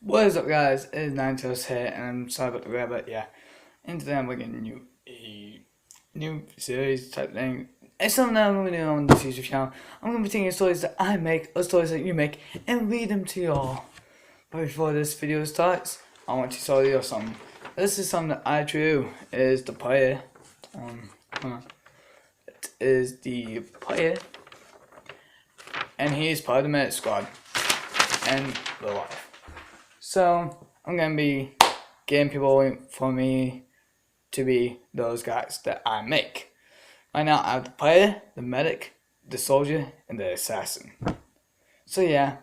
What is up, guys? It is Ninetales here, and I'm sorry about the grab, but yeah. And today I'm making a new series type thing. It's something that I'm going to do on this YouTube channel. I'm going to be taking stories that I make, or stories that you make, and read them to y'all. But before this video starts, I want to show you something. This is something that I drew. It is the player. Hold on. It is the player, and he's part of the Medic Squad, and the life. So, I'm going to be getting people for me to be those guys that I make. Right now, I have the player, the medic, the soldier, and the assassin. So yeah,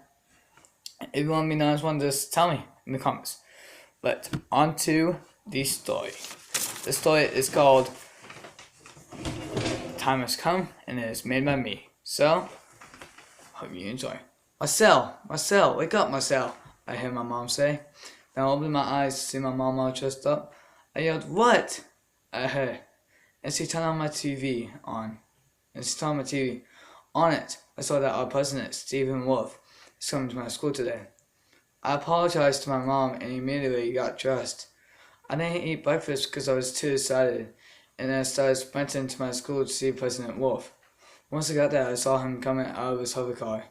if you want to be nice one, just tell me in the comments. But on to the story. The story is called Time Has Come, and it is made by me. So, hope you enjoy. Marcel, wake up, Marcel, I hear my mom say. Then I opened my eyes to see my mom all dressed up. I yelled, "What?" at her, and she turned on my TV on. On it, I saw that our president, Stephen Wolf, is coming to my school today. I apologized to my mom and immediately got dressed. I didn't eat breakfast because I was too excited, and then I started sprinting to my school to see President Wolf. Once I got there, I saw him coming out of his hover car.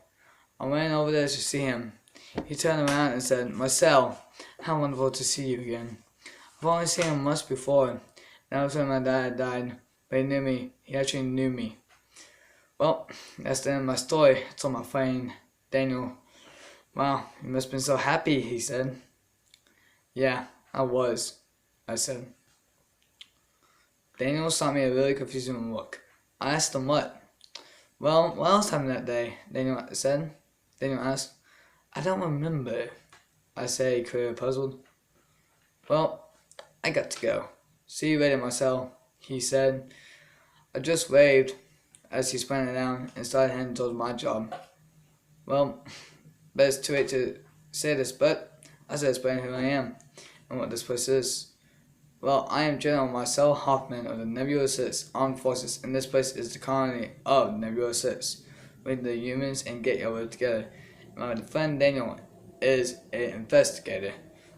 I went over there to see him. He turned around and said, "Marcel, how wonderful to see you again. I've only seen him once before. That was when my dad died, but he knew me. He actually knew me." Well, that's the end of my story. I told my friend, Daniel. "Wow, you must have been so happy," he said. "Yeah, I was," I said. Daniel saw me a really confusing look. I asked him what. "Well, what else happened that day?" Daniel asked. "I don't remember," I say, clearly puzzled. "Well, I got to go. See you later, Marcel," he said. I just waved as he sprang down and started heading towards my job. Well, but it's too late to say this, but I said explain who I am and what this place is. Well, I am General Marcel Hoffman of the Nebula 6 Armed Forces, and this place is the colony of Nebula 6. With the humans and get your work together. My friend Daniel is an investigator,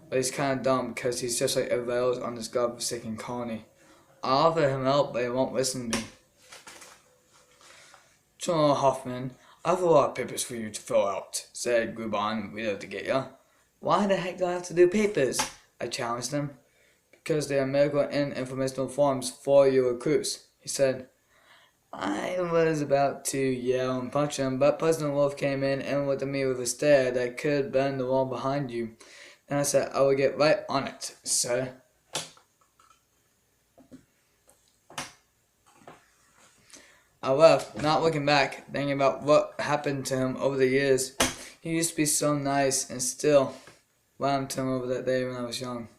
but he's kind of dumb because he's just like everybody else on this godforsaken colony. I offer him help, but he won't listen to me. "General Hoffman, I have a lot of papers for you to fill out," said Grubon, "we'd love to get ya." "Why the heck do I have to do papers?" I challenged him. "Because they are medical and informational forms for your recruits," he said. I was about to yell and punch him, but President Wolf came in and looked at me with a stare that could bend the wall behind you. Then I said, "I will get right on it, sir." I left, not looking back, thinking about what happened to him over the years. He used to be so nice, and still, what happened to him over that day when I was young?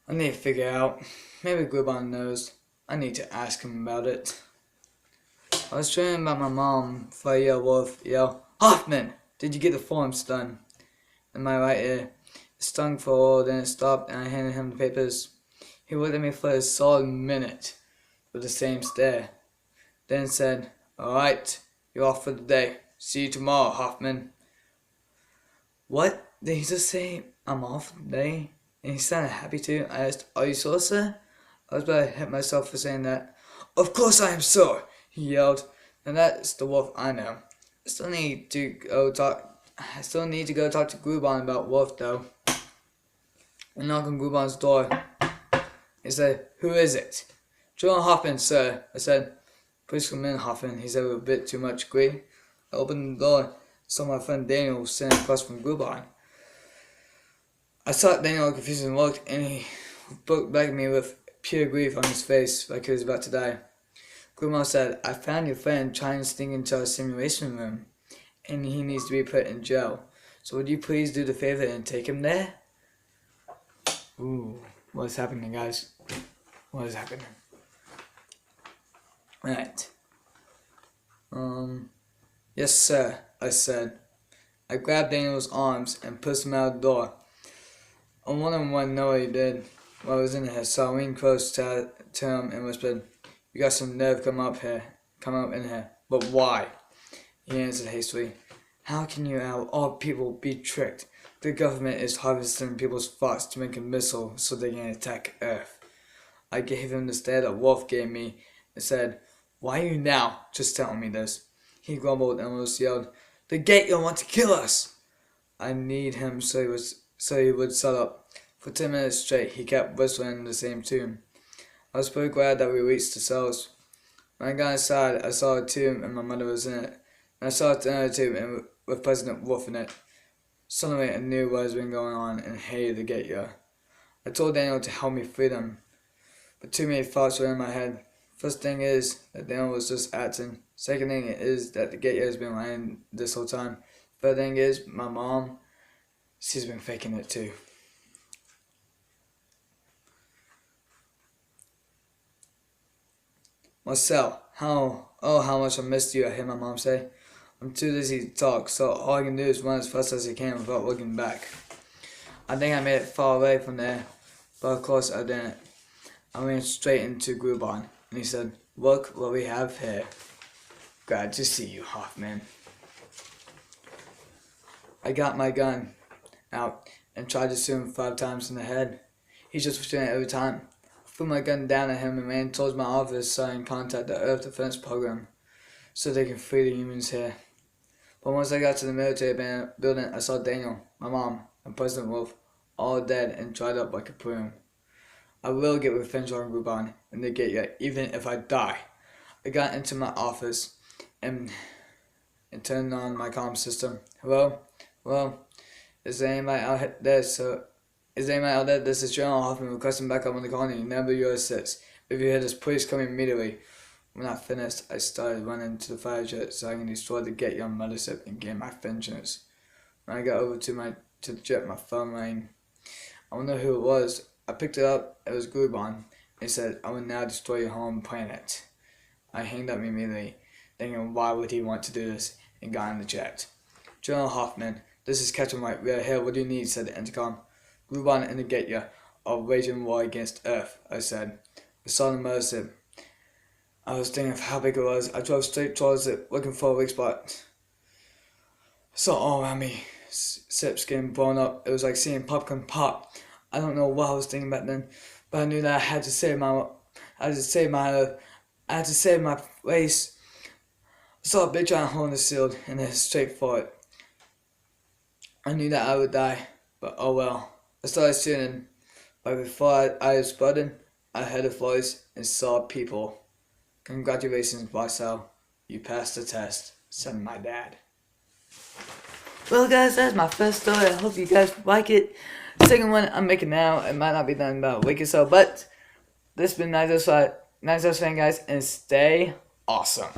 I need to figure out. Maybe Grubon knows. I need to ask him about it. I was dreaming about my mom before I yelled, "Hoffman, did you get the forms done?" In my right ear. It stung for a while, then it stopped, and I handed him the papers. He looked at me for a solid minute with the same stare, then said, "Alright, you're off for the day. See you tomorrow, Hoffman." What? Did he just say I'm off for the day? And he sounded happy too. I asked, "Are you sure, sir?" I was about to hit myself for saying that. "Of course I am sure," he yelled. "And that's the Wolf I know. I still need to go talk to Grubon about Wolf though." I knocked on Grubon's door. He said, "Who is it?" "General Hoffman, sir," I said. "Please come in, Hoffman," he said with a bit too much glee. I opened the door, saw my friend Daniel sitting across from Grubon. I saw Daniel a confused look, and he looked back at me with pure grief on his face, like he was about to die. Grubon said, "I found your friend trying to sneak into our simulation room, and he needs to be put in jail. So would you please do the favor and take him there?" Ooh, what is happening, guys? What is happening? Right. Yes, sir, I said. I grabbed Daniel's arms and pushed him out the door. I wondered what Noah did while I was in there, so I leaned close to him and whispered, "You got some nerve come up in here." "But why?" he answered hastily. How can you have all people be tricked? The government is harvesting people's thoughts to make a missile so they can attack Earth. I gave him the stare that Wolf gave me and said, "Why are you now just telling me this?" He grumbled and almost yelled, "The Gateway want to kill us!" I need him so he would shut up. For 10 minutes straight, he kept whistling in the same tune. I was pretty glad that we reached the cells. When I got inside, I saw a tomb and my mother was in it. And I saw another tomb with President Wolf in it. Suddenly, I knew what had been going on and hated the Gateway. I told Daniel to help me free them, but too many thoughts were in my head. First thing is that Daniel was just acting. Second thing is that the Gateway has been lying this whole time. Third thing is my mom, she's been faking it too. Marcel, how much I missed you, I hear my mom say. I'm too lazy to talk, so all I can do is run as fast as I can without looking back. I think I made it far away from there, but of course I didn't. I ran straight into Grubon, and he said, "Look what we have here." Glad to see you, Hoffman. I got my gun out and tried to shoot him 5 times in the head. He just was doing it every time. I threw my gun down at him and ran towards my office so I can contact the Earth Defense Program so they can free the humans here. But once I got to the military building, I saw Daniel, my mom, and President Wolf all dead and dried up like a prune. I will get revenge on Grubon and the Gateway, even if I die. I got into my office and turned on my comm system. Hello? Is there anybody out there? This is General Hoffman requesting backup on the colony, number US6. If you hear this, please come immediately. When I finished, I started running to the fire jet so I can destroy the Gateway on mothership and gain my vengeance. When I got over to the jet, my phone rang. I wonder who it was. I picked it up. It was Grubon. He said, "I will now destroy your home planet." I hanged up immediately, thinking why would he want to do this, and got in the jet. "General Hoffman, this is Captain White. We are here. What do you need?" said the intercom. "Grubon and the Gateway are waging war against Earth," I said. I saw the mothership. I was thinking of how big it was. I drove straight towards it, looking for a weak spot. I saw all around me ships getting blown up. It was like seeing popcorn pop. I don't know what I was thinking back then, but I knew that I had to save my race. I saw a big giant hole in the shield and headed straight for it. I knew that I would die, but oh well. I started shooting, but before I exploded, I heard a voice and saw people. "Congratulations, Marcel. You passed the test," said my dad. Well guys, that's my first story. I hope you guys like it. Second one I'm making now, it might not be done in about a week or so, but this has been ninetalesfan, guys, and stay awesome.